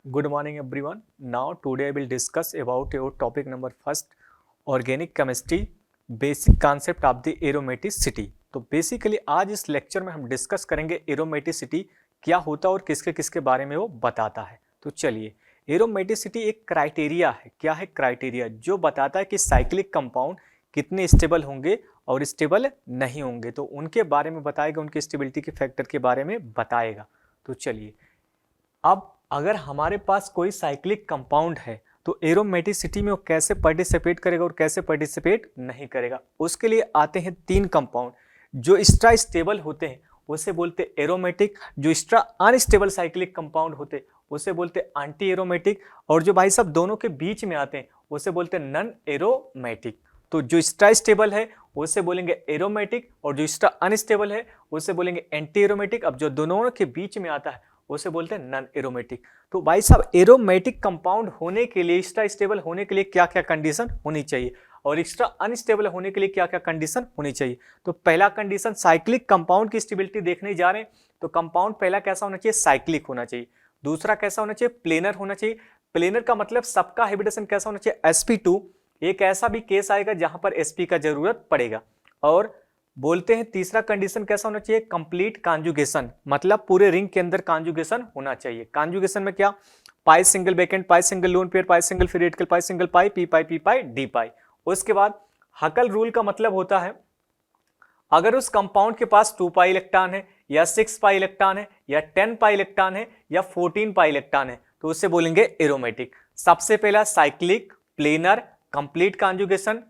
Good morning everyone. Now today I will discuss about your topic number first, organic chemistry basic concept of the aromaticity. तो basically आज इस lecture में हम discuss करेंगे aromaticity क्या होता है और किसके किसके बारे में वो बताता है। तो चलिए, एरोमेटिसिटी एक क्राइटेरिया है। क्या है? क्राइटेरिया जो बताता है कि साइक्लिक कंपाउंड कितने स्टेबल होंगे और स्टेबल नहीं होंगे, तो उनके बारे में बताएगा, उनके स्टेबिलिटी के फैक्टर के बारे में बताएगा। तो चलिए, अब अगर हमारे पास कोई साइक्लिक कंपाउंड है तो एरोमेटिसिटी में वो कैसे पार्टिसिपेट करेगा और कैसे पार्टिसिपेट नहीं करेगा। उसके लिए आते हैं तीन कंपाउंड जो एक्स्ट्रा स्टेबल होते हैं, उसे बोलते हैं एरोमेटिक। जो एक्स्ट्रा अनस्टेबल साइक्लिक कंपाउंड होते हैं उसे बोलते हैं एंटी एरोमेटिक। और जो भाई साहब दोनों के बीच में आते हैं उसे बोलते हैं नॉन एरोमेटिक। तो जो एक्स्ट्रा स्टेबल है उसे बोलेंगे एरोमेटिक और जो एक्स्ट्रा अनस्टेबल है उसे बोलेंगे एंटी एरोमेटिक। अब जो दोनों के बीच में आता है उसे बोलते हैं नॉन एरोमेटिक। तो भाई साहब, एरोमेटिक कंपाउंड होने के लिए, एक्स्ट्रा स्टेबल होने के लिए क्या क्या कंडीशन होनी चाहिए और एक्स्ट्रा अनस्टेबल होने के लिए क्या क्या कंडीशन होनी चाहिए। तो पहला कंडीशन, साइक्लिक कंपाउंड की स्टेबिलिटी देखने जा रहे हैं तो कंपाउंड पहला कैसा होना चाहिए? साइक्लिक होना चाहिए। दूसरा कैसा होना चाहिए? प्लेनर होना चाहिए। प्लेनर का मतलब सबका हाइब्रिडेशन कैसा होना चाहिए? sp2। एक ऐसा भी केस आएगा जहां पर sp का जरूरत पड़ेगा। और बोलते हैं तीसरा कंडीशन कैसा होना चाहिए? कंप्लीट कॉन्जुगेशन, मतलब पूरे रिंग के अंदर कॉन्जुगेशन होना चाहिए। कॉन्जुगेशन में क्या? पाई सिंगल बैकेंड, पाई सिंगल लोन पेयर, पाई सिंगल फ्री रेडिकल, पाई सिंगल पाई, पी पाई, पी पाई, डी पाई। उसके बाद हकल रूल का मतलब होता है अगर उस कंपाउंड के पास 2 पाई इलेक्ट्रॉन है या 6 पाई इलेक्ट्रॉन है या 10 पाई इलेक्ट्रॉन है या 14 पाई इलेक्ट्रॉन है तो उसे बोलेंगे एरोमेटिक। सबसे पहला साइक्लिक, प्लेनर, कंप्लीट कॉन्जुगेशन,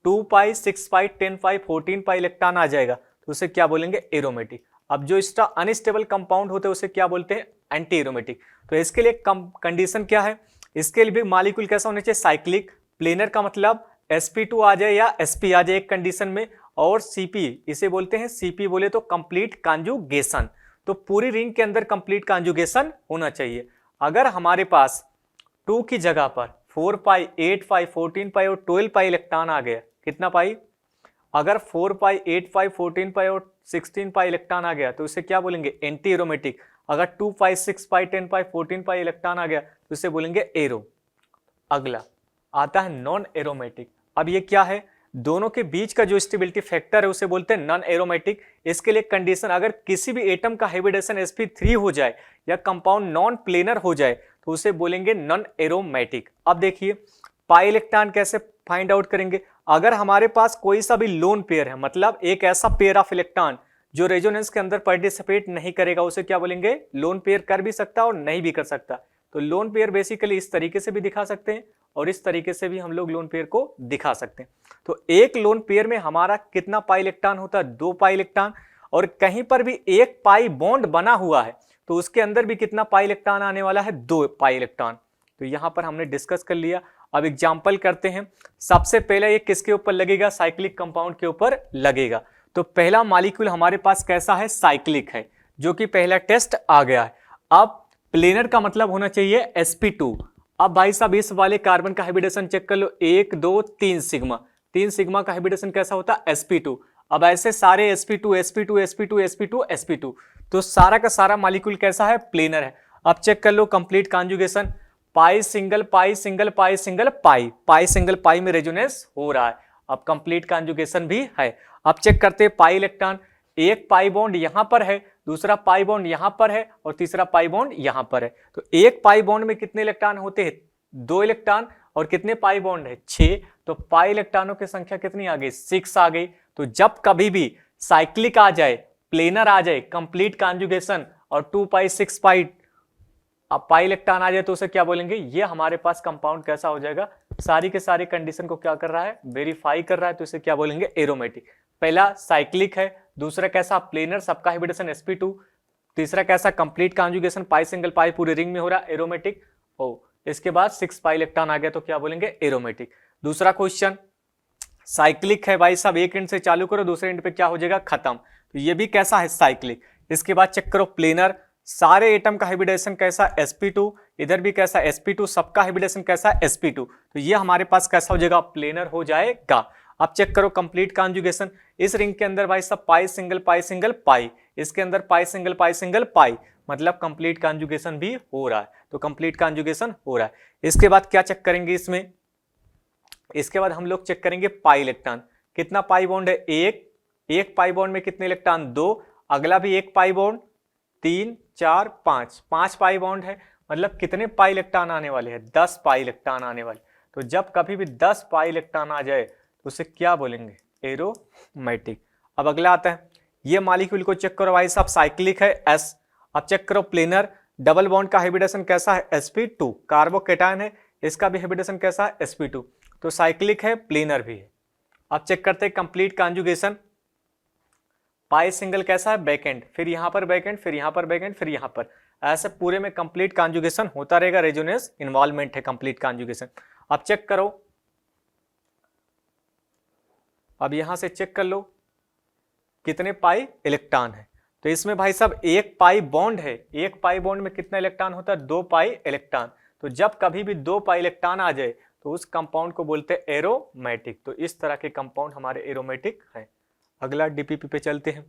2 पाई, 6 पाई, 10 पाई, 14 पाई इलेक्ट्रॉन आ जाएगा तो उसे क्या बोलेंगे? एरोमेटिक। अब जो इसका अनस्टेबल कंपाउंड होते हैं उसे क्या बोलते हैं? Anti aromatic. तो इसके लिए कंडीशन क्या है? इसके लिए भी मॉलिक्यूल कैसा होना चाहिए? साइक्लिक। प्लेनर का मतलब sp2 आ जाए या sp आ जाए एक कंडीशन में, और cp, इसे बोलते हैं cp बोले तो कंप्लीट कॉन्जुगेशन। तो पूरी रिंग के अंदर कंप्लीट कॉन्जुगेशन होना चाहिए। अगर हमारे पास 2 की जगह पर 4 पाई, 8 पाई, 14 पाई और 12 पाई इलेक्ट्रॉन आ गया, कितना पाई? अगर 4 पाई, 8 पाई, 14 पाई और 16 पाई इलेक्ट्रॉन आ गया तो इसे क्या बोलेंगे? Anti aromatic. अगर 2 पाई, 6 पाई, 10 पाई, 14 पाई इलेक्ट्रॉन आ गया तो इसे बोलेंगे एरो। अगला आता है नॉन एरोमेटिक। अब ये क्या है? दोनों के बीच का जो स्टेबिलिटी फैक्टर है उसे बोलते हैं नॉन एरोमेटिक। इसके लिए कंडीशन, अगर किसी भी एटम का हाइब्रिडेशन sp3 हो जाए या कंपाउंड नॉन प्लेनर हो जाए तो उसे बोलेंगे नॉन एरोमेटिक। अब देखिए, पाई इलेक्ट्रॉन कैसे फाइंड आउट करेंगे? अगर हमारे पास कोई सा भी लोन पेयर है, मतलब एक ऐसा पेयर ऑफ इलेक्ट्रॉन जो रेजोनेंस के अंदर पार्टिसिपेट नहीं करेगा, उसे क्या बोलेंगे? Lone pair. कर भी सकता और नहीं भी कर सकता। तो लोन पेयर बेसिकली इस तरीके से भी दिखा सकते हैं और इस तरीके से भी हम लोग लोन पेयर को दिखा सकते हैं। तो एक लोन पेयर में हमारा कितना पाई इलेक्ट्रॉन होता है? 2 पाई इलेक्ट्रॉन। और कहीं पर भी एक पाई बॉन्ड बना हुआ है तो उसके अंदर भी कितना पाई इलेक्ट्रॉन आने वाला है? 2 पाई इलेक्ट्रॉन। तो यहां पर हमने डिस्कस कर लिया। अब एग्जाम्पल करते हैं। सबसे पहले ये किसके ऊपर लगेगा? साइक्लिक कंपाउंड के ऊपर लगेगा। तो पहला मॉलिक्यूल हमारे पास कैसा है? साइक्लिक है, जो कि पहला टेस्ट आ गया है। अब प्लेनर का मतलब होना चाहिए sp2। अब भाई साहब इस वाले कार्बन का हाइब्रिडेशन चेक कर लो, 1 2 3 सिग्मा। 3 सिग्मा का हाइब्रिडेशन कैसा होता है? sp2। अब ऐसे सारे sp2 sp2 sp2 sp2 sp2, तो सारा का सारा मॉलिक्यूल कैसा है? प्लेनर है। अब चेक कर लो कंप्लीट कॉन्जुगेशन, पाई सिंगल पाई सिंगल पाई सिंगल पाई, पाई सिंगल पाई में रेजोनेंस हो रहा है। अब कंप्लीट कॉन्जुगेशन भी है। अब चेक करते हैं पाई इलेक्ट्रॉन, एक पाई बॉन्ड यहां पर है, दूसरा पाई बॉन्ड यहां पर है और तीसरा पाई बॉन्ड यहां पर है। तो एक पाई बॉन्ड में कितने इलेक्ट्रॉन होते हैं? 2 इलेक्ट्रॉन। और कितने पाई बॉन्ड है? 6। तो पाई इलेक्ट्रॉनों की संख्या कितनी आ गई? 6 आ गई। तो जब कभी भी साइक्लिक आ जाए, प्लेनर आ जाए, कंप्लीट कॉन्जुगेशन और 2 पाई, 6 पाई, अब पाई इलेक्ट्रॉन आ जाए तो उसे क्या बोलेंगे? ये हमारे पास कंपाउंड कैसा हो जाएगा? सारी के सारी कंडीशन को क्या कर रहा है? वेरीफाई कर रहा है। तो इसे क्या बोलेंगे? एरोमेटिक। पहला साइक्लिक है, दूसरा कैसा? प्लेनर, सबका हाइब्रिडेशन sp2, तीसरा कैसा? कंप्लीट कॉन्जुगेशन, पाई सिंगल पाई पूरे रिंग में हो रहा है, एरोमेटिक। ओ, इसके बाद 6 पाई इलेक्ट्रॉन आ गया तो क्या बोलेंगे? एरोमेटिक। दूसरा क्वेश्चन, साइक्लिक है भाई साहब, एक एंड से चालू करो, दूसरे एंड पे क्या हो जाएगा? खत्म। तो ये भी कैसा है? साइक्लिक। इसके बाद चेक करो प्लेनर, सारे एटम का हाइब्रिडेशन कैसा? sp2। इधर भी कैसा? sp2, सबका हाइब्रिडेशन कैसा? sp2। तो ये हमारे पास कैसा हो जाएगा? प्लेनर हो जाएगा। अब चेक करो कंप्लीट कॉन्जुगेशन, इस रिंग के अंदर भाई सब पाई सिंगल पाई सिंगल पाई, इसके अंदर पाई सिंगल पाई सिंगल पाई, मतलब कंप्लीट कॉन्जुगेशन भी हो रहा है, तो कंप्लीट कॉन्जुगेशन हो रहा है। इसके बाद क्या चेक करेंगे इसमें, इसके बाद हम लोग चेक करेंगे पाई इलेक्ट्रॉन, कितना पाई बॉन्ड है, एक पाई बॉन्ड में कितने इलेक्ट्रॉन, 2, अगला भी एक पाई बॉन्ड, 3 4 5 पाई बॉन्ड है, मतलब कितने पाई इलेक्ट्रॉन आने वाले हैं, 10 पाई इलेक्ट्रॉन आने वाले। तो जब कभी भी 10 पाई इलेक्ट्रॉन आ जाए तो उसे क्या बोलेंगे, एरोमेटिक। अब अगला आता है, ये मॉलिक्यूल को चेक करो भाई साहब, साइक्लिक है S। अब चेक करो प्लेनर, डबल बॉन्ड का हाइब्रिडेशन कैसा है, sp2, कार्बोकेटायन है, इसका भी हाइब्रिडेशन कैसा है, sp2, तो साइक्लिक है, प्लेनर भी है। अब चेक करते हैं कंप्लीट कॉन्जुगेशन, पाई सिंगल कैसा है, बैकएंड, फिर यहां पर बैकएंड, फिर यहां पर बैकएंड, फिर यहां पर, ऐसे पूरे में कंप्लीट कॉन्जुगेशन होता रहेगा, रेजोनेंस इन्वॉल्वमेंट है कंप्लीट कॉन्जुगेशन। अब चेक करो, अब यहां से चेक कर लो कितने पाई इलेक्ट्रॉन है, तो इसमें भाई साहब एक पाई बॉन्ड है, एक पाई बॉन्ड में कितना इलेक्ट्रॉन होता है, 2 पाई इलेक्ट्रॉन। तो जब कभी भी 2 पाई इलेक्ट्रॉन आ जाए तो उस कंपाउंड को बोलते हैं एरोमेटिक। तो इस तरह के कंपाउंड हमारे एरोमेटिक हैं। अगला डीपीपी पे चलते हैं,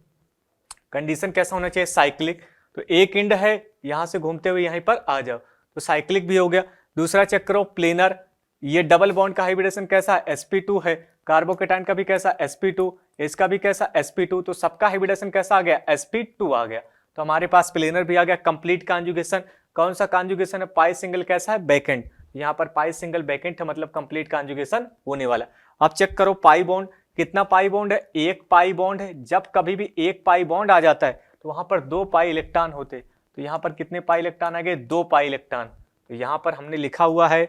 कंडीशन कैसा होना चाहिए, साइक्लिक, तो एक एंड है, यहां से घूमते हुए यहीं पर आ जाओ, तो साइक्लिक भी हो गया। दूसरा चेक करो प्लेनर, ये डबल बॉन्ड का हाइब्रिडेशन कैसा है, sp2 है, कार्बोकेटाइन का भी कैसा, sp2, इसका भी कैसा, sp2, तो सबका हाइब्रिडेशन कैसा आ गया, sp2 आ गया। तो हमारे पास प्लेनर भी आ गया। कंप्लीट कॉन्जुगेशन, कौन सा कॉन्जुगेशन है, पाई सिंगल कैसा है, बैकएंड, यहाँ पर पाई सिंगल बैकएंड है, मतलब कंप्लीट कॉन्जुगेशन होने वाला। अब चेक करो पाई बॉन्ड, कितना पाई बॉन्ड है, एक पाई बॉन्ड है, जब कभी भी एक पाई बॉन्ड आ जाता है तो वहां पर 2 पाई इलेक्ट्रॉन होते, तो यहाँ पर कितने पाई इलेक्ट्रॉन आ गए, 2 पाई इलेक्ट्रॉन। तो यहाँ पर हमने लिखा हुआ है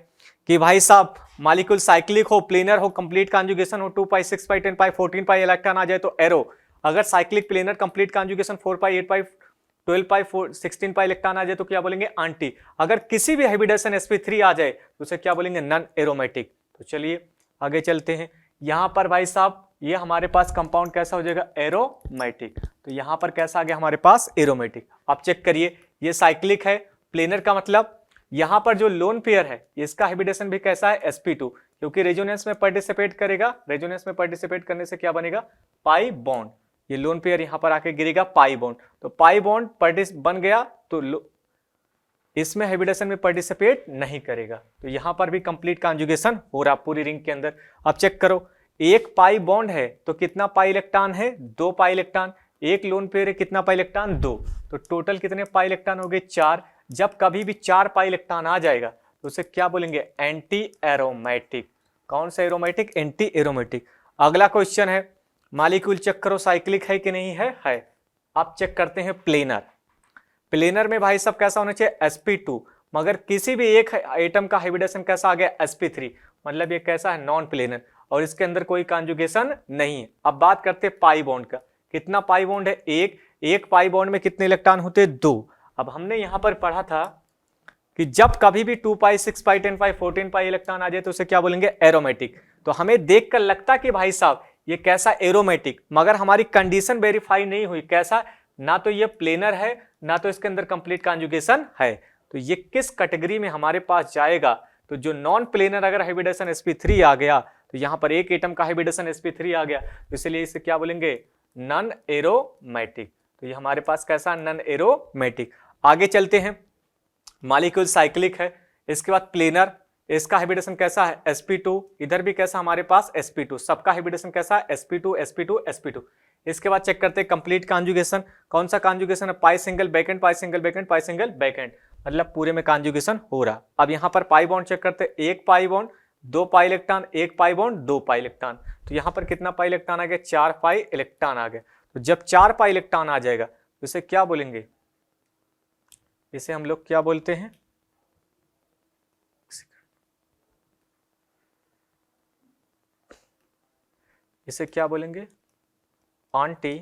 कि भाई साहब मॉलिक्यूल साइक्लिक हो, प्लेनर हो, कंप्लीट कॉन्जुगेशन हो, 2 पाई 6 पाई 10 पाई 14 पाई इलेक्ट्रॉन आ जाए तो एरो, अगर साइक्लिक प्लेनर कंप्लीट कॉन्जुगेशन 4 पाई 8 पाई 12 पाई 16 पाई इलेक्ट्रॉन आ जाए तो क्या बोलेंगे, एंटी। अगर किसी भी हाइब्रिडेशन sp3 आ जाए तो उसे क्या बोलेंगे, नॉन एरोमेटिक। तो चलिए आगे चलते हैं, यहां पर भाई साहब ये हमारे पास कंपाउंड कैसा हो जाएगा, एरोमेटिक। तो यहां पर कैसा आ गया हमारे पास, एरोमेटिक। आप चेक करिए, ये साइक्लिक है, प्लेनर का मतलब यहां पर जो लोन पेयर है इसका हाइब्रिडेशन भी कैसा है, sp2, क्योंकि रेजोनेंस में पार्टिसिपेट करेगा, रेजोनेंस में पार्टिसिपेट करने से क्या बनेगा, पाई बॉन्ड, ये लोन पेयर यहां पर आके गिरेगा पाई बॉन्ड, तो पाई बॉन्ड बन गया तो इसमें हाइब्रिडेशन में पार्टिसिपेट नहीं करेगा। तो यहां पर भी कंप्लीट कॉन्जुगेशन हो रहा पूरी रिंग के अंदर। अब चेक करो, एक पाई बॉन्ड है तो कितना पाई इलेक्ट्रॉन है, 2 पाई इलेक्ट्रॉन, एक लोन पेयर है, कितना पाई इलेक्ट्रॉन, 2, तो टोटल कितने पाई इलेक्ट्रॉन हो गए, 4। जब कभी भी 4 पाई इलेक्ट्रॉन आ जाएगा तो उसे क्या बोलेंगे, एंटी एरोमेटिक। कौन सा एरोमेटिक, एंटी एरोमेटिक। अगला क्वेश्चन है, मॉलिक्यूल चेक करो साइक्लिक है कि नहीं है। अब चेक करते हैं प्लेनर, प्लेनर में भाई सब कैसा होना चाहिए, sp2, मगर किसी भी एक एटम का हाइब्रिडेशन कैसा आ गया, sp3, मतलब ये कैसा है, नॉन प्लेनर, और इसके अंदर कोई कॉन्जुगेशन नहीं है। अब बात करते हैं पाई बॉन्ड का, कितना पाई बॉन्ड है, एक पाई बॉन्ड में कितने इलेक्ट्रॉन होते हैं, 2। अब हमने यहां पर पढ़ा था कि जब कभी भी 2 पाई 6 पाई 10 पाई 14 पाई इलेक्ट्रॉन आ जाए तो उसे क्या बोलेंगे, एरोमेटिक। तो हमें देखकर लगता कि भाई साहब ये कैसा एरोमेटिक, मगर हमारी कंडीशन वेरीफाई नहीं हुई, कैसा, ना तो ये प्लेनर है ना तो इसके अंदर कंप्लीट कॉन्जुगेशन है, तो ये किस कैटेगरी में हमारे पास जाएगा। तो जो नॉन प्लेनर अगर हाइब्रिडेशन sp3 आ गया तो यहां पर एक एटम का हाइब्रिडेशन sp3 आ गया, तो इसलिए इसे क्या बोलेंगे, नॉन एरोमेटिक। तो ये हमारे पास कैसा, नॉन एरोमेटिक। आगे चलते हैं, मॉलिक्यूल साइक्लिक है, इसके बाद प्लेनर, इसका हाइब्रिडेशन कैसा है, sp2, इधर भी कैसा हमारे पास sp2, सबका हाइब्रिडेशन कैसा है, sp2 sp2 sp2। इसके बाद चेक करते हैं कंप्लीट कॉन्जुगेशन, कौन सा कॉन्जुगेशन है, पाई सिंगल बैकएंड, पाई सिंगल बैकएंड, पाई सिंगल बैकएंड, मतलब पूरे में कॉन्जुगेशन हो रहा। अब यहां पर पाई बॉन्ड चेक करते हैं, एक पाई बॉन्ड, 2 पाई इलेक्ट्रॉन, एक पाई बॉन्ड, 2 पाई इलेक्ट्रॉन, तो यहां पर कितना पाई इलेक्ट्रॉन आ गया, 4 पाई इलेक्ट्रॉन आ गया। तो जब 4 पाई इलेक्ट्रॉन आ जाएगा तो इसे क्या बोलेंगे, इसे हम लोग क्या बोलते हैं, इसे क्या बोलेंगे, एंटी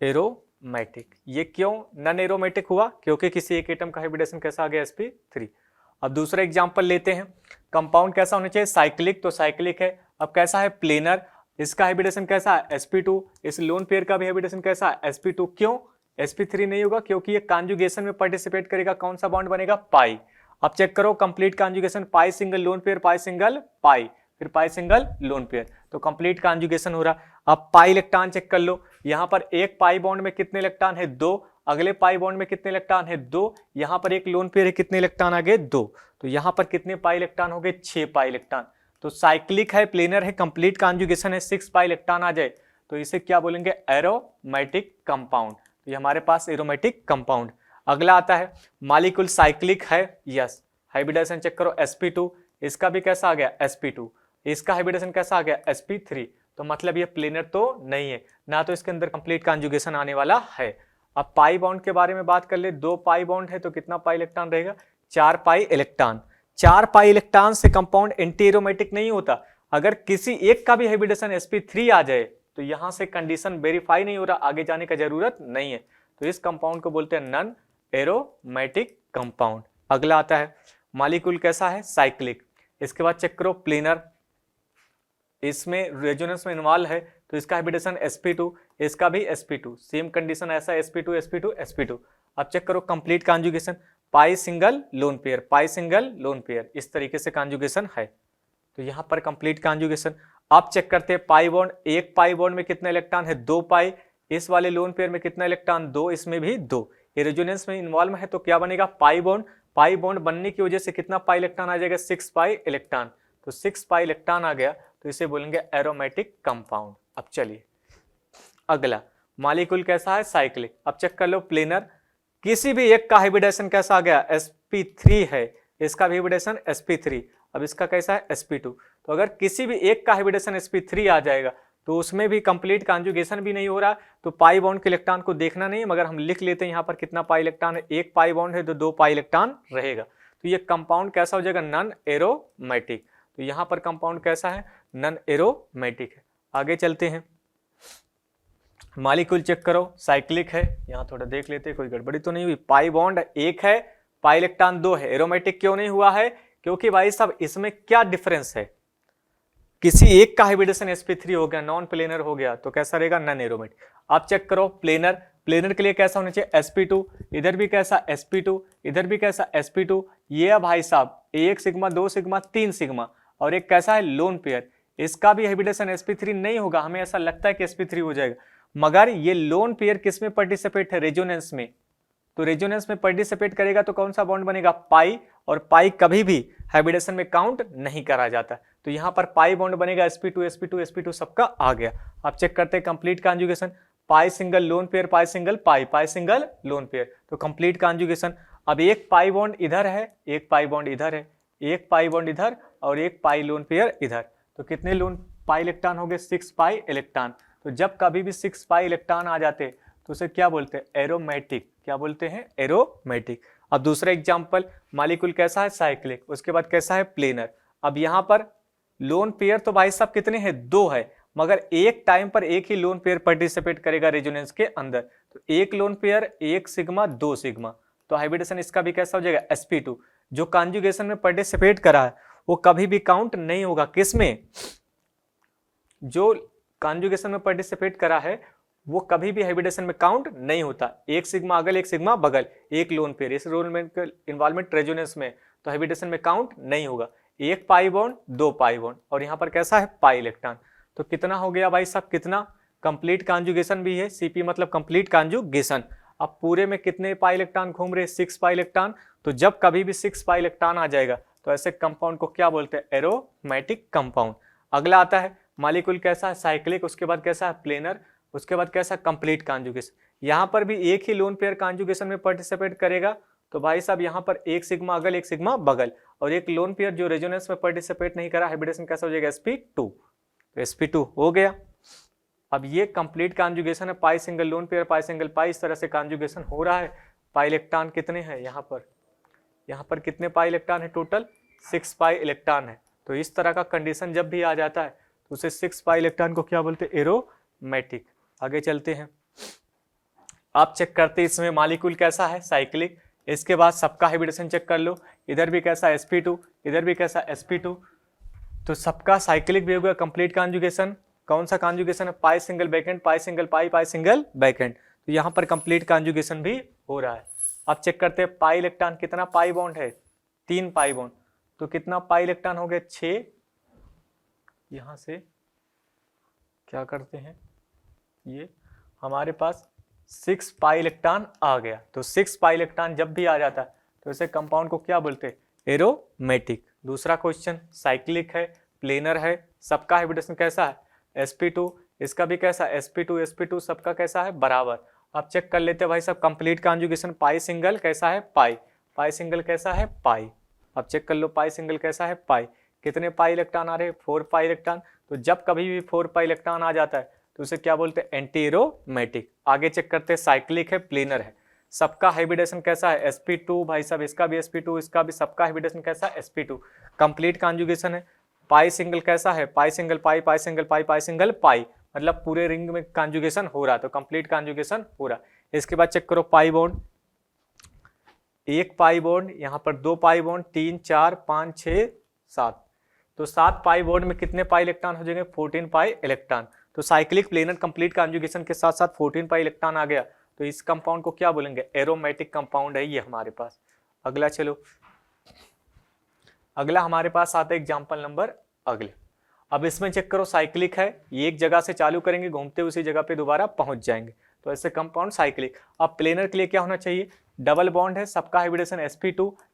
एरोमेटिक। ये क्यों नॉन एरोमेटिक हुआ, क्योंकि किसी एक एटम का हाइब्रिडेशन कैसा आ गया, sp3। अब दूसरा एग्जांपल लेते हैं, कंपाउंड कैसा होना चाहिए, साइक्लिक, तो साइक्लिक है। अब कैसा है, प्लेनर, इसका हाइब्रिडेशन कैसा है, sp2, इस लोन पेयर का भी हाइब्रिडेशन कैसा है, sp2, क्यों sp3 नहीं होगा, क्योंकि ये कॉन्जुगेशन में पार्टिसिपेट करेगा, कौन सा बॉन्ड बनेगा, पाई। अब चेक करो कंप्लीट कॉन्जुगेशन, पाई सिंगल लोन पेयर, पाई सिंगल पाई, फिर पाई सिंगल लोन पेयर, तो कंप्लीट कॉन्जुगेशन हो रहा। अब पाई इलेक्ट्रॉन चेक कर लो, यहां पर एक पाई बॉन्ड में कितने इलेक्ट्रॉन है, 2, अगले पाई बॉन्ड में कितने इलेक्ट्रॉन है 2, यहाँ पर एक लोन पेयर है, कितने इलेक्ट्रॉन आ गए 2, तो यहाँ पर कितने पाई इलेक्ट्रॉन हो गए 6 पाई इलेक्ट्रॉन। तो साइक्लिक है, प्लेनर है, कंप्लीट कॉन्जुगेशन है, 6 पाई इलेक्ट्रॉन आ जाए तो इसे क्या बोलेंगे एरोमेटिक कंपाउंड। तो ये हमारे पास एरोमेटिक कंपाउंड। अगला आता है मॉलिक्यूल साइक्लिक है, यस, हाइब्रिडाइजेशन चेक करो sp2, इसका भी कैसा आ गया sp2, इसका हाइब्रिडेशन कैसा आ गया sp3, तो मतलब ये प्लेनर तो नहीं है ना, तो इसके अंदर कंप्लीट कॉन्जुगेशन आने वाला है। अब पाई बॉन्ड के बारे में बात कर ले, 2 पाई बॉन्ड है तो कितना पाई इलेक्ट्रॉन रहेगा 4 पाई इलेक्ट्रॉन। 4 पाई इलेक्ट्रॉन से कंपाउंड एंटी एरोमेटिक नहीं होता, अगर किसी एक का भी हाइब्रिडेशन sp3 आ जाए तो यहां से कंडीशन वेरीफाई नहीं हो रहा, आगे जाने का जरूरत नहीं है, तो इस कंपाउंड को बोलते हैं नॉन एरोमेटिक कंपाउंड। अगला आता है मॉलिक्यूल कैसा है साइक्लिक। इसके बाद चेक करो प्लेनर, इसमें रेजोनेंस में इन्वॉल्व है तो इसका हाइब्रिडेशन sp2, इसका भी sp2, सेम कंडीशन ऐसा sp2 sp2 sp2। अब चेक करो कंप्लीट कॉन्जुगेशन, पाई सिंगल लोन पेयर, पाई सिंगल लोन पेयर, इस तरीके से कॉन्जुगेशन है, तो यहां पर कंप्लीट कॉन्जुगेशन। अब चेक करते हैं पाई बॉन्ड, एक पाई बॉन्ड में कितना इलेक्ट्रॉन है 2 पाई, इस वाले लोन पेयर में कितना इलेक्ट्रॉन 2, इसमें भी 2, ये रेजोनेंस में इन्वॉल्व है तो क्या बनेगा पाई बॉन्ड। पाई बॉन्ड बनने की वजह से कितना पाई इलेक्ट्रॉन आ जाएगा 6 पाई इलेक्ट्रॉन, तो 6 पाई इलेक्ट्रॉन आ गया तो इसे बोलेंगे एरोमेटिक कंपाउंड। अब चलिए अगला मॉलिक्यूल कैसा है साइक्लिक। अब चेक कर लो प्लेनर, किसी भी एक का हाइब्रिडेशन कैसा आ गया sp3 है, इसका भी हाइब्रिडेशन sp3, अब इसका कैसा है sp2, तो अगर किसी भी एक का हाइब्रिडेशन sp3 आ जाएगा तो उसमें भी कंप्लीट कॉन्जुगेशन भी नहीं हो रहा, तो पाई बॉन्ड के इलेक्ट्रॉन को देखना नहीं है, मगर हम लिख लेते हैं यहाँ पर कितना पाई इलेक्ट्रॉन है, एक पाई बॉन्ड है तो 2 पाई इलेक्ट्रॉन रहेगा, तो ये कंपाउंड कैसा हो जाएगा नॉन एरोमेटिक। तो यहाँ पर कंपाउंड कैसा है नॉन एरोमेटिक है। आगे चलते हैं, मॉलिक्यूल चेक करो साइक्लिक है, यहाँ थोड़ा देख लेते हैं कोई गड़बड़ी तो नहीं हुई। पाई बॉन्ड एक है, पाई इलेक्ट्रॉन 2 है, एरोमेटिक क्यों नहीं हुआ है, क्योंकि भाई साहब इसमें क्या डिफरेंस है, किसी एक का हाइब्रिडेशन sp3 हो गया, नॉन प्लेनर हो गया, तो कैसा रहेगा नॉन एरोमेटिक। आप चेक करो प्लेनर, प्लेनर के लिए कैसा होना चाहिए sp2, इधर भी कैसा sp2, इधर भी कैसा sp2, ये भाई साहब 1 सिग्मा 2 सिग्मा 3 सिग्मा, और एक कैसा है लोन पेयर, इसका भी हाइब्रिडेशन sp3 नहीं होगा, हमें ऐसा लगता है कि sp3 हो जाएगा, मगर ये लोन पेयर किस में पार्टिसिपेट है रेजोनेंस में, तो रेजोनेंस में पार्टिसिपेट करेगा तो कौन सा बॉन्ड बनेगा पाई, और पाई कभी भी हाइब्रिडेशन में काउंट नहीं करा जाता, तो यहां पर पाई बॉन्ड बनेगा sp2 sp2 sp2 सबका आ गया। आप चेक करते हैं कंप्लीट कॉन्जुगेशन, पाई सिंगल लोन पेयर, पाई सिंगल पाई, पाई सिंगल लोन पेयर, तो कंप्लीट कॉन्जुगेशन। अब एक पाई बॉन्ड इधर है, एक पाई बॉन्ड इधर है, एक पाई बॉन्ड इधर और एक पाई लोन पेयर इधर, तो कितने लोन पाई इलेक्ट्रॉन हो गए 6 पाई इलेक्ट्रॉन। तो जब कभी भी 6 पाई इलेक्ट्रॉन आ जाते तो उसे क्या बोलते हैं एरोमेटिक, क्या बोलते हैं एरोमेटिक। अब दूसरा एग्जांपल, मॉलिक्यूल कैसा है साइक्लिक, उसके बाद कैसा है प्लेनर। अब यहां पर लोन पेयर तो भाई साहब कितने हैं 2 है, मगर एक टाइम पर एक ही लोन पेयर पार्टिसिपेट करेगा रेजोनेंस के अंदर, तो एक लोन पेयर 1 सिग्मा 2 सिग्मा, तो हाइब्रिडेशन इसका भी कैसा हो जाएगा sp2। जो कॉन्जुगेशन में पार्टिसिपेट करा है वो कभी भी काउंट नहीं होगा, किसमें, जो कॉन्जुगेशन में पार्टिसिपेट करा है वो कभी भी हाइब्रिडेशन में काउंट नहीं होता, 1 सिग्मा अगल 1 सिग्मा बगल, एक लोन पेयर, इस रोल में इन्वॉल्वमेंट रेजोनेंस में, तो हाइब्रिडेशन में काउंट नहीं होगा। एक पाई बॉन्ड 2 पाई बॉन्ड, और यहाँ पर कैसा है पाई इलेक्ट्रॉन, तो कितना हो गया भाई साहब कितना कंप्लीट कॉन्जुगेशन भी है, सीपी मतलब कंप्लीट कॉन्जुगेशन। अब पूरे में कितने पाई इलेक्ट्रॉन घूम रहे 6 पाई इलेक्ट्रॉन, तो जब कभी भी 6 पाई इलेक्ट्रॉन आ जाएगा तो ऐसे कंपाउंड को क्या बोलते हैं एरोमेटिक कंपाउंड। अगला आता है मॉलिक्यूल कैसा है साइक्लिक, उसके बाद कैसा है प्लेनर, उसके बाद कैसा कंप्लीट कॉन्जुगेशन। यहाँ पर भी एक ही लोन पेयर कॉन्जुगेशन में पार्टिसिपेट करेगा, तो भाई साहब यहाँ पर 1 सिग्मा अगल 1 सिग्मा बगल, और एक लोन पेयर जो रेजोनेंस में पार्टिसिपेट नहीं करा, हाइब्रिडेशन कैसा हो जाएगा sp2, तो sp2 हो गया। अब ये कंप्लीट कॉन्जुगेशन है, पाई सिंगल लोन पेयर पाई सिंगल पाई, इस तरह से कॉन्जुगेशन हो रहा है। पाई इलेक्ट्रॉन कितने हैं यहाँ पर कितने पाई इलेक्ट्रॉन है टोटल 6 पाई इलेक्ट्रॉन है, तो इस तरह का कंडीशन जब भी आ जाता है तो उसे 6 पाई इलेक्ट्रॉन को क्या बोलते हैं एरोमेटिक। आगे चलते हैं, आप चेक करते हैं इसमें मॉलिक्यूल कैसा है साइक्लिक, इसके बाद सबका हाइब्रिडेशन चेक कर लो, इधर भी कैसा sp2 इधर भी कैसा sp2, तो सबका साइक्लिक भी हो गया कंप्लीट कॉन्जुगेशन। कौन सा कॉन्जुगेशन है पाई सिंगल बैकेंड पाई सिंगल पाई पाई सिंगल बैकेंड, तो यहाँ पर कंप्लीट कॉन्जुगेशन भी हो रहा है। अब चेक करते हैं पाई इलेक्ट्रॉन, कितना पाई बॉन्ड है 3 पाई बॉन्ड, तो कितना पाई इलेक्ट्रॉन हो गए 6। यहां से क्या करते हैं, ये हमारे पास 6 पाई इलेक्ट्रॉन आ गया। तो 6 पाई इलेक्ट्रॉन जब भी आ जाता है तो इसे कंपाउंड को क्या बोलते हैं? एरोमेटिक। दूसरा क्वेश्चन साइक्लिक है, प्लेनर है, सबका हाइब्रिडेशन कैसा है? sp2। इसका भी कैसा? sp2 सबका कैसा है? बराबर। अब चेक कर लेते हैं भाई साहब, कंप्लीट कॉन्जुगेशन पाई सिंगल कैसा है? पाई सिंगल कैसा है? पाई। अब चेक कर लो पाई सिंगल कैसा है? पाई। कितने पाई इलेक्ट्रॉन आ रहे हैं? 4 पाई इलेक्ट्रॉन। तो जब कभी भी 4 पाई इलेक्ट्रॉन आ जाता है तो उसे क्या बोलते हैं? Anti aromatic. आगे चेक करते हैं, साइक्लिक है, प्लेनर है, सबका हाइब्रिडेशन कैसा है? sp2 भाई साहब, इसका भी sp2, इसका भी, सबका हाइब्रिडेशन कैसा है? sp2। कंप्लीट कॉन्जुगेशन है। पाई सिंगल कैसा है? पाई सिंगल पाई, पाई सिंगल पाई, पाई सिंगल पाई, मतलब पूरे रिंग में कॉन्जुगेशन हो रहा है, तो कंप्लीट कॉन्जुगेशन हो रहा है। इसके बाद चेक करो पाई बॉन्ड, 1 पाई बॉन्ड, यहाँ पर 2 पाई बॉन्ड, 3 4 5 6 7, तो 7 पाई बॉन्ड में कितने पाई इलेक्ट्रॉन हो जाएंगे? 14 पाई इलेक्ट्रॉन। तो साइक्लिक प्लेनर कंप्लीट कॉन्जुगेशन के साथ साथ 14 पाई इलेक्ट्रॉन आ गया, तो इस कंपाउंड को क्या बोलेंगे? एरोमेटिक कंपाउंड है ये हमारे पास। अगला चलो, अगला हमारे पास आता है एग्जांपल नंबर अगले। अब इसमें चेक करो, साइक्लिक है, ये एक जगह से चालू करेंगे, घूमते उसी जगह पे दोबारा पहुंच जाएंगे, तो ऐसे कंपाउंड साइक्लिक। अब प्लेनर के लिए क्या होना चाहिए? डबल बॉन्ड है, सबका हाइब्रिडेशन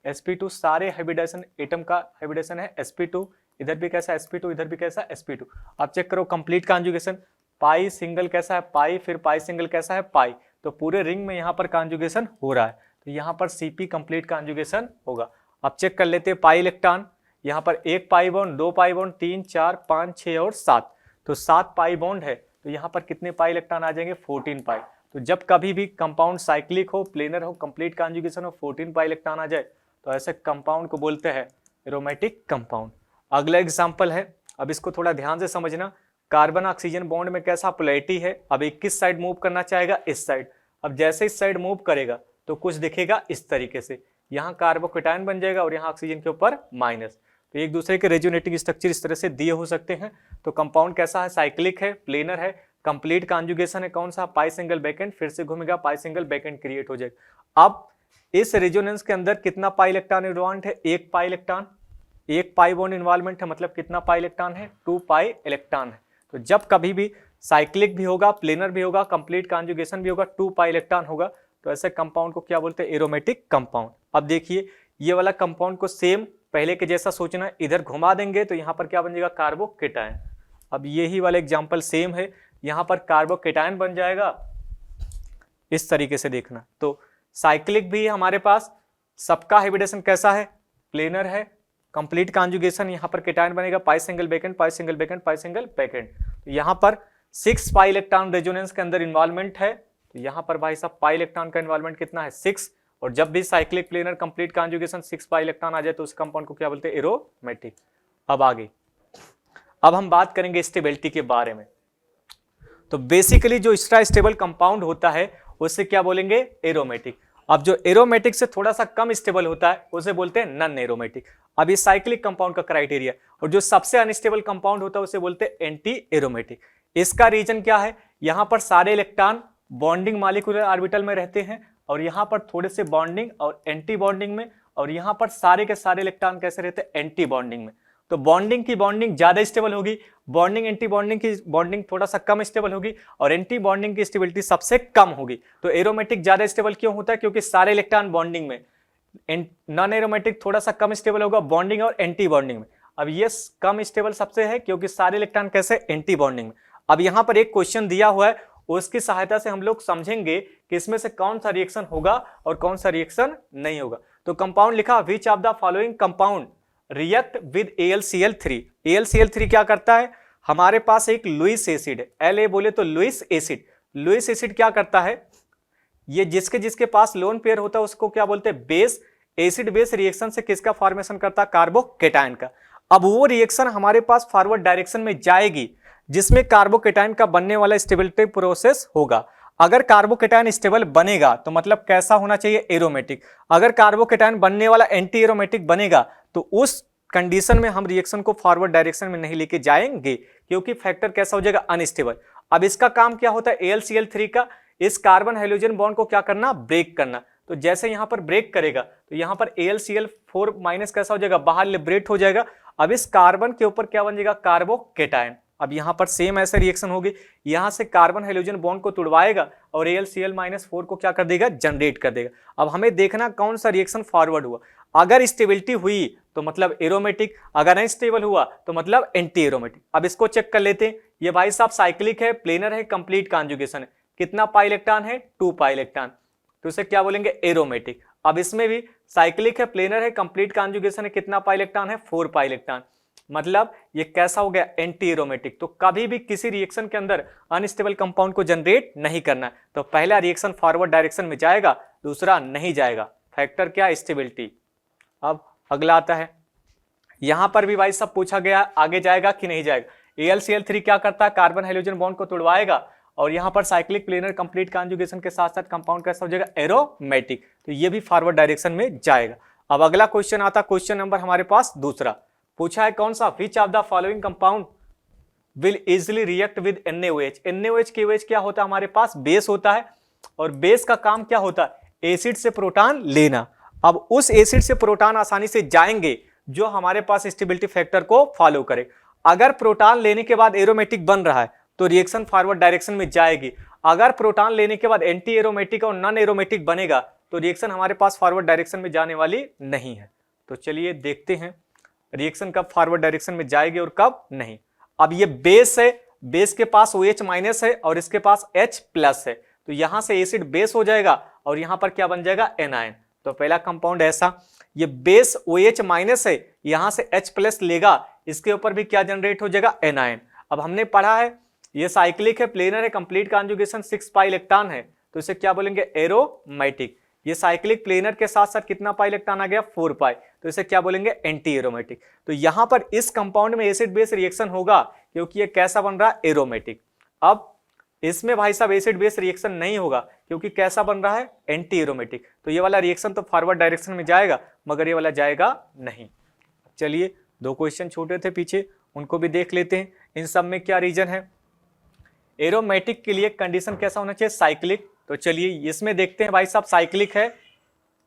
sp2 सारे हाइब्रिडेशन एटम का हाइब्रिडेशन है sp2, इधर भी कैसा sp2, इधर भी कैसा sp2। अब चेक करो कंप्लीट कॉन्जुगेशन, पाई सिंगल कैसा है? पाई, फिर पाई सिंगल कैसा है? पाई। तो पूरे रिंग में यहाँ पर कॉन्जुगेशन हो रहा है, तो यहाँ पर cp कंप्लीट कॉन्जुगेशन होगा। अब चेक कर लेते हैं पाई इलेक्ट्रॉन, यहाँ पर 1 पाई बॉन्ड, 2 पाई बॉन्ड, 3 4 5 6 और 7, तो 7 पाई बॉन्ड है, तो यहाँ पर कितने पाई इलेक्ट्रॉन आ जाएंगे? 14 पाई। तो जब कभी भी कंपाउंड साइक्लिक हो, प्लेनर हो, कंप्लीट कॉन्जुगेशन हो, 14 पाई इलेक्ट्रॉन आ जाए, तो ऐसे कंपाउंड को बोलते हैं एरोमेटिक कंपाउंड। अगला एग्जांपल है, अब इसको थोड़ा ध्यान से समझना, कार्बन ऑक्सीजन बॉन्ड में कैसा पोलैरिटी है? अब 21 साइड मूव करना चाहेगा, इस साइड। अब जैसे इस साइड मूव करेगा तो कुछ दिखेगा इस तरीके से, यहाँ कार्बोकेटायन बन जाएगा और यहाँ ऑक्सीजन के ऊपर माइनस, तो एक दूसरे के रेजोनेटिंग स्ट्रक्चर इस तरह से दिए हो सकते हैं। तो कंपाउंड कैसा है? साइक्लिक है, प्लेनर है, कंप्लीट कॉन्जुगेशन है, कौन सा? पाई सिंगल बैकेंड, फिर से घूमेगा, पाई सिंगल बैकेंड क्रिएट हो जाएगा। अब इस रेजोनेंस के अंदर कितना पाई इलेक्ट्रॉन इन्वॉल्व है? 1 pi electron, 1 pi bond involvement है, मतलब कितना पाई इलेक्ट्रॉन है? 2 पाई इलेक्ट्रॉन है। तो जब कभी भी साइक्लिक भी होगा, प्लेनर भी होगा, कंप्लीट कॉन्जुगेशन भी होगा, 2 पाई इलेक्ट्रॉन होगा, तो ऐसे कंपाउंड को क्या बोलते हैं? Aromatic compound. अब देखिए ये वाला कंपाउंड को सेम पहले के जैसा सोचना है, इधर घुमा देंगे तो यहाँ पर क्या बन जाएगा? कार्बोकेटायन। अब यही वाला एग्जांपल सेम है, यहाँ पर कार्बोकेटायन बन जाएगा, इस तरीके से देखना। तो साइक्लिक भी हमारे पास, सबका हाइब्रिडेशन कैसा है? प्लेनर है, कंप्लीट कॉन्जुगेशन, यहाँ पर केटायन बनेगा, पाई सिंगल बैकेंड, पाई सिंगल बैकेंड, पाई सिंगल बैकेंड। तो यहाँ पर 6 पाई इलेक्ट्रॉन रेजोनेंस के अंदर इन्वॉल्वमेंट है, तो यहाँ पर भाई साहब पाई इलेक्ट्रॉन का इन्वॉल्वमेंट कितना है? 6। और जब भी cyclic planar complete conjugation 6 pi electron आ जाए तो उस कंपाउंड को क्या बोलते हैं? एरोमेटिक। अब आगे, अब हम बात करेंगे स्टेबिलिटी के बारे में। तो बेसिकली जो एक्स्ट्रा स्टेबल कंपाउंड होता है उसे क्या बोलेंगे? एरोमेटिक। अब जो एरोमेटिक से थोड़ा सा कम स्टेबल होता है उसे बोलते हैं नॉन एरोमेटिक। अब ये साइक्लिक कंपाउंड का क्राइटेरिया। और जो सबसे अनस्टेबल कंपाउंड होता है उसे बोलते हैं एंटी एरोमेटिक। इसका रीजन क्या है? यहाँ पर सारे इलेक्ट्रॉन बॉन्डिंग मॉलिक्यूलर ऑर्बिटल में रहते हैं और यहाँ पर थोड़े से बॉन्डिंग और एंटी बॉन्डिंग में, और यहाँ पर सारे के सारे इलेक्ट्रॉन कैसे रहते हैं? एंटी बॉन्डिंग में। तो बॉन्डिंग की बॉन्डिंग ज्यादा स्टेबल होगी, बॉन्डिंग एंटी बॉन्डिंग की बॉन्डिंग थोड़ा सा कम स्टेबल होगी, और एंटी बॉन्डिंग की स्टेबिलिटी सबसे कम होगी। तो एरोमेटिक ज्यादा स्टेबल क्यों होता है? क्योंकि सारे इलेक्ट्रॉन बॉन्डिंग में। नॉन एरोमेटिक थोड़ा सा कम स्टेबल होगा बॉन्डिंग और एंटी बॉन्डिंग में। अब ये कम स्टेबल सबसे है क्योंकि सारे इलेक्ट्रॉन कैसे? एंटी बॉन्डिंग में। अब यहाँ पर एक क्वेश्चन दिया हुआ है, उसकी सहायता से हम लोग समझेंगे कि इसमें से कौन सा रिएक्शन होगा और कौन सा रिएक्शन नहीं होगा। तो कंपाउंड लिखा, which of the following compound react with AlCl3। AlCl3 क्या करता है? हमारे पास एक लुईस एसिड है, La बोले तो लुईस एसिड। लुईस एसिड क्या करता है? ये जिसके जिसके पास लोन पेयर होता है उसको क्या बोलते हैं? बेस। एसिड बेस रिएक्शन से किसका फॉर्मेशन करता है? कार्बोकेटायन का। अब वो रिएक्शन हमारे पास फॉरवर्ड डायरेक्शन में जाएगी जिसमें कार्बोकेटायन का बनने वाला स्टेबिलिटी प्रोसेस होगा। अगर कार्बोकेटायन स्टेबल बनेगा तो मतलब कैसा होना चाहिए? एरोमेटिक। अगर कार्बोकेटायन बनने वाला एंटी एरोमेटिक बनेगा तो उस कंडीशन में हम रिएक्शन को फॉरवर्ड डायरेक्शन में नहीं लेके जाएंगे क्योंकि फैक्टर कैसा हो जाएगा? अनस्टेबल। अब इसका काम क्या होता है? AlCl3 का इस कार्बन हाइड्रोजन बॉन्ड को क्या करना? ब्रेक करना। तो जैसे यहां पर ब्रेक करेगा तो यहां पर AlCl4 माइनस कैसा हो जाएगा? बाहर लिबरेट हो जाएगा। अब इस कार्बन के ऊपर क्या बन जाएगा? कार्बोकेटायन। अब यहां पर सेम ऐसे रिएक्शन होगी, यहां से कार्बन हाइड्रोजन बॉन्ड को तुड़वाएगा और Al Cl-4 को क्या कर देगा, जनरेट कर देगा। अब हमें देखना कौन सा रिएक्शन फॉरवर्ड हुआ। अगर स्टेबिलिटी हुई तो मतलब एरोमेटिक, अगर अनस्टेबल हुआ तो मतलब एंटी एरोमेटिक। अब इसको चेक कर लेते हैं। ये भाई साहब साइक्लिक है, प्लेनर है, कंप्लीट कॉन्जुगेशन है। कितना पाई इलेक्ट्रॉन है, 2 पाई इलेक्ट्रॉन, तो इसे क्या बोलेंगे, एरोमेटिक। अब इसमें भी साइक्लिक है, प्लेनर है, कंप्लीट कॉन्जुगेशन है, कितना पाई इलेक्ट्रॉन है, 4 पाई इलेक्ट्रॉन, मतलब ये कैसा हो गया, एंटी एरोमेटिक। तो कभी भी किसी रिएक्शन के अंदर अनस्टेबल कंपाउंड को जनरेट नहीं करना है। तो पहला रिएक्शन फॉरवर्ड डायरेक्शन में जाएगा, दूसरा नहीं जाएगा। फैक्टर क्या, स्टेबिलिटी। अब अगला आता है, यहां पर भी भाई सब पूछा गया आगे जाएगा कि नहीं जाएगा। AlCl3 क्या करता है, कार्बन हाइड्रोजन बॉन्ड को तोड़वाएगा, और यहां पर साइक्लिक प्लेनर कंप्लीट कॉन्जुगेशन के साथ साथ कंपाउंड कैसा हो जाएगा, एरोमेटिक। तो ये भी फॉरवर्ड डायरेक्शन में जाएगा। अब अगला क्वेश्चन आता, क्वेश्चन नंबर हमारे पास दूसरा पूछा है, कौन सा, which of the following compound will easily react with NaOH। NaOH KOH क्या होता है, हमारे पास बेस होता है, और बेस का काम क्या होता है, एसिड से प्रोटॉन लेना। अब उस एसिड से प्रोटॉन आसानी से जाएंगे जो हमारे पास स्टेबिलिटी फैक्टर को फॉलो करे। अगर प्रोटॉन लेने के बाद एरोमेटिक बन रहा है तो रिएक्शन फॉरवर्ड डायरेक्शन में जाएगी। अगर प्रोटॉन लेने के बाद एंटी एरोमेटिक और नॉन एरोमेटिक बनेगा तो रिएक्शन हमारे पास फॉरवर्ड डायरेक्शन में जाने वाली नहीं है। तो चलिए देखते हैं रिएक्शन कब फॉरवर्ड डायरेक्शन में जाएगी और कब नहीं। अब ये बेस है, बेस के पास OH- है और इसके पास H+ है, तो यहां से एसिड बेस हो जाएगा और यहां पर क्या बन जाएगा, एनायन। तो पहला कंपाउंड ऐसा, ये बेस OH- है, यहां से H+ लेगा, इसके ऊपर भी क्या जनरेट हो जाएगा, एनायन। अब हमने पढ़ा है ये साइक्लिक है, प्लेनर है, कंप्लीट कॉन्जुगेशन 6 पाई इलेक्ट्रॉन है, तो इसे क्या बोलेंगे, एरोमेटिक। ये साइक्लिक प्लेनर के साथ साथ कितना पाई इलेक्ट्रॉन आ गया, 4 पाई, तो इसे क्या बोलेंगे, एंटी एरोमेटिक। तो यहां पर इस कंपाउंड में एसिड बेस रिएक्शन होगा क्योंकि ये कैसा बन रहा है, एरोमेटिक। अब इसमें भाई साहब एसिड बेस रिएक्शन नहीं होगा क्योंकि कैसा बन रहा है, एंटी एरोमेटिक। तो ये वाला रिएक्शन तो फॉरवर्ड डायरेक्शन में जाएगा मगर ये वाला जाएगा नहीं। चलिए 2 क्वेश्चन छोटे थे पीछे, उनको भी देख लेते हैं। इन सब में क्या रीजन है, एरोमेटिक के लिए कंडीशन कैसा होना चाहिए, साइक्लिक। तो चलिए इसमें देखते हैं भाई साहब, साइक्लिक है,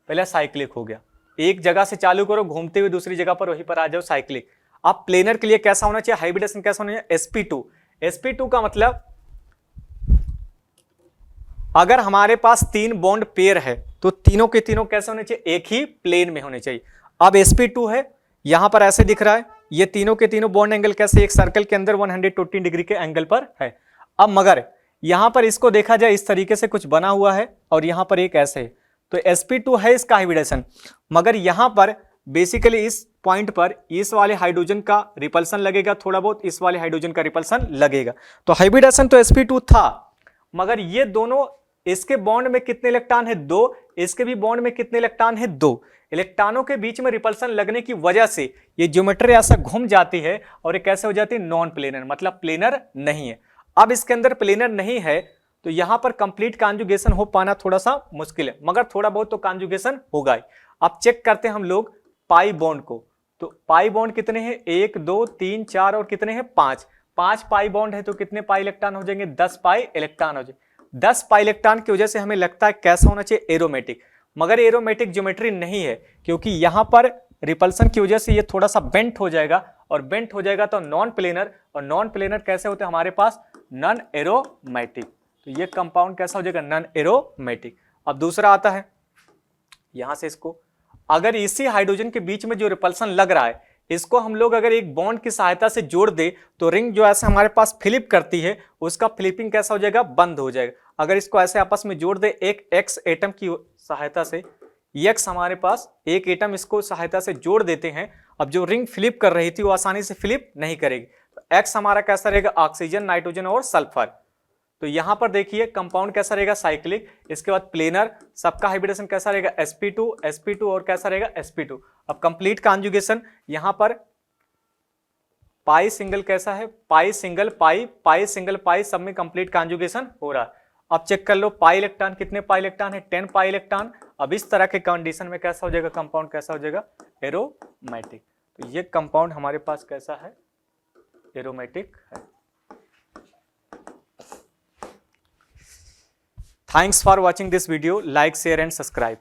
पहले साइक्लिक हो गया, एक जगह से चालू करो घूमते हुए दूसरी जगह पर वहीं पर आ जाओ, साइक्लिक। अब प्लेनर के लिए कैसा होना चाहिए, हाइब्रिडेशन कैसा होना चाहिए, sp2। sp2 का मतलब अगर हमारे पास 3 बॉन्ड पेयर है तो तीनों के तीनों कैसे होने चाहिए, एक ही प्लेन में होने चाहिए। अब sp2 है, यहां पर ऐसे दिख रहा है, ये तीनों के तीनों बॉन्ड एंगल कैसे, एक सर्कल के अंदर 120 डिग्री के एंगल पर है। अब मगर यहां पर इसको देखा जाए इस तरीके से कुछ बना हुआ है और यहां पर एक ऐसे है, तो sp2 है इसका हाइब्रिडेशन, मगर यहां पर बेसिकली इस पॉइंट पर इस वाले हाइड्रोजन का रिपल्सन लगेगा, थोड़ा बहुत इस वाले हाइड्रोजन का रिपल्सन लगेगा। तो हाइब्रिडेशन तो sp2 था, मगर ये दोनों, इसके बॉन्ड में कितने इलेक्ट्रॉन है, 2, इसके भी बॉन्ड में कितने इलेक्ट्रॉन है, 2। इलेक्ट्रॉनों के बीच में रिपल्सन लगने की वजह से ये ज्योमेट्री ऐसा घूम जाती है और ये कैसे हो जाती है, नॉन प्लेनर, मतलब प्लेनर नहीं है। अब इसके अंदर प्लेनर नहीं है तो यहां पर कंप्लीट कॉन्जुगेशन हो पाना थोड़ा सा मुश्किल है, मगर थोड़ा बहुत तो कॉन्जुगेशन होगा ही। अब चेक करते हैं हम लोग पाई बॉन्ड को, तो पाई बॉन्ड कितने हैं, 1 2 3 4 और कितने हैं, 5 पाई बॉन्ड है तो कितने पाई इलेक्ट्रॉन हो जाएंगे, 10 पाई इलेक्ट्रॉन हो जाएंगे। 10 पाई इलेक्ट्रॉन की वजह से हमें लगता है कैसा होना चाहिए, एरोमेटिक, मगर एरोमेटिक ज्योमेट्री नहीं है क्योंकि यहां पर रिपल्सन की वजह से ये थोड़ा सा बेंट हो जाएगा, और बेंट हो जाएगा तो नॉन प्लेनर, और नॉन प्लेनर कैसे होते हैं हमारे पास, नॉन एरोमेटिक। तो ये कंपाउंड कैसा हो जाएगा, नॉन एरोमेटिक। अब दूसरा आता है, यहां से इसको, अगर इसी हाइड्रोजन के बीच में जो रिपल्सन लग रहा है इसको हम लोग अगर एक बॉन्ड की सहायता से जोड़ दे तो रिंग जो ऐसा हमारे पास फ्लिप करती है उसका फ्लिपिंग कैसा हो जाएगा, बंद हो जाएगा। अगर इसको ऐसे आपस में जोड़ दे एक एक्स एटम की सहायता से, एक्स हमारे पास एक एटम, इसको सहायता से जोड़ देते हैं, अब जो रिंग फ्लिप कर रही थी वो आसानी से फ्लिप नहीं करेगी। तो एक्स हमारा कैसा रहेगा, ऑक्सीजन, नाइट्रोजन और सल्फर। तो यहां पर देखिए कंपाउंड कैसा रहेगा, साइक्लिक। इसके बाद प्लेनर, सबका हाइब्रिडेशन कैसा रहेगा, sp2 और कैसा रहेगा, sp2। अब कंप्लीट कॉन्जुगेशन, यहां पर पाई सिंगल कैसा है, पाई सिंगल पाई सिंगल पाई, सब में कंप्लीट कॉन्जुगेशन हो रहा है। अब चेक कर लो पाई इलेक्ट्रॉन, कितने पाई इलेक्ट्रॉन है, 10 पाई इलेक्ट्रॉन। अब इस तरह के कंडीशन में कैसा हो जाएगा, कंपाउंड कैसा हो जाएगा, एरोमेटिक। तो ये कंपाउंड हमारे पास कैसा है, एरोमेटिक है। Thanks for watching this video. Like, share and subscribe.